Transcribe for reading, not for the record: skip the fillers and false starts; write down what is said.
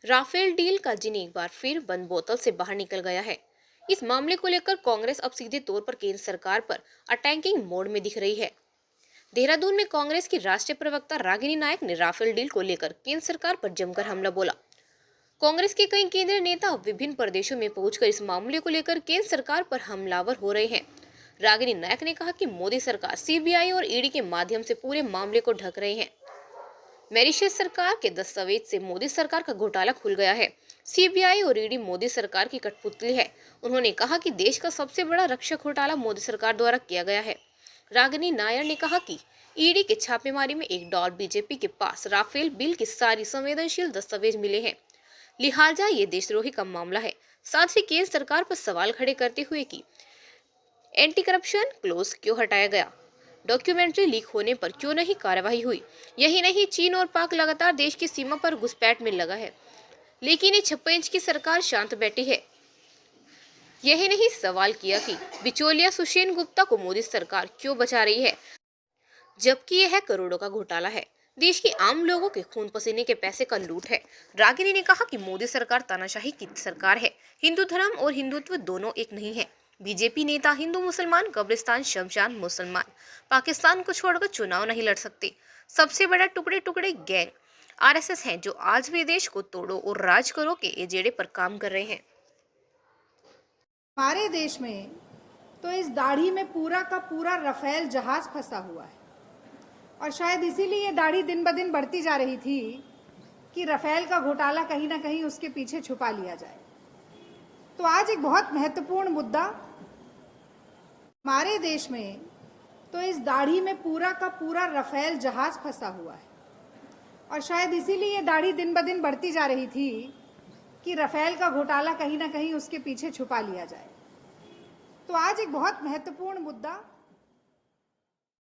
Rafale deal का जिन एक बार फिर बंद बोतल से बाहर निकल गया है। इस मामले को लेकर कांग्रेस अब सीधे तौर पर केंद्र सरकार पर अटैकिंग मोड में दिख रही है। देहरादून में कांग्रेस की राष्ट्रीय प्रवक्ता रागिनी नायक ने राफेल डील को लेकर केंद्र सरकार पर जमकर हमला बोला। कांग्रेस के कई केंद्रीय नेता अब विभिन्न प्रदेशों में पहुंचकर इस मामले को लेकर केंद्र सरकार पर हमलावर हो रहे हैं। रागिनी नायक ने कहा कि मोदी सरकार सीबीआई और ईडी के माध्यम से पूरे मामले को ढक रहे हैं। मॉरिशस सरकार के दस्तावेज से मोदी सरकार का घोटाला खुल गया है। सीबीआई और ईडी मोदी सरकार की कठपुतली है। उन्होंने कहा कि देश का सबसे बड़ा रक्षक घोटाला मोदी सरकार द्वारा किया गया है। रागिनी नायर ने कहा कि ईडी के छापेमारी में एक डॉल बीजेपी के पास राफेल बिल की सारी संवेदनशील दस्तावेज मिले हैं, लिहाजा ये देशद्रोही का मामला है। साथ ही केंद्र सरकार पर सवाल खड़े करते हुए कि एंटी करप्शन क्लोज क्यों हटाया गया, डॉक्यूमेंट्री लीक होने पर क्यों नहीं कार्रवाई हुई। यही नहीं, चीन और पाक लगातार देश की सीमा पर घुसपैठ में लगा है, लेकिन ये 56 इंच की सरकार शांत बैठी है। यही नहीं, सवाल किया कि बिचौलिया सुषेण गुप्ता को मोदी सरकार क्यों बचा रही है, जबकि यह करोड़ों का घोटाला है। देश के आम लोगों के खून पसीने के पैसे का लूट है। रागिनी ने कहा कि मोदी सरकार तानाशाही की सरकार है। हिंदू धर्म और हिंदुत्व दोनों एक नहीं है। बीजेपी नेता हिंदू मुसलमान, कब्रिस्तान, शमशान, मुसलमान, पाकिस्तान को छोड़कर चुनाव नहीं लड़ सकते। सबसे बड़ा टुकड़े टुकड़े गैंग आरएसएस है, जो आज भी देश को तोड़ो और राज करो के एजेंडे पर काम कर रहे हैं। हमारे देश में तो इस दाढ़ी में पूरा का पूरा रफेल जहाज फंसा हुआ है, और शायद इसीलिए ये दाढ़ी दिन ब दिन बढ़ती जा रही थी कि रफेल का घोटाला कहीं ना कहीं उसके पीछे छुपा लिया जाए। तो आज एक बहुत महत्वपूर्ण मुद्दा, हमारे देश में तो इस दाढ़ी में पूरा का पूरा रफेल जहाज फंसा हुआ है, और शायद इसीलिए ये दाढ़ी दिन ब दिन बढ़ती जा रही थी कि रफेल का घोटाला कहीं ना कहीं उसके पीछे छुपा लिया जाए। तो आज एक बहुत महत्वपूर्ण मुद्दा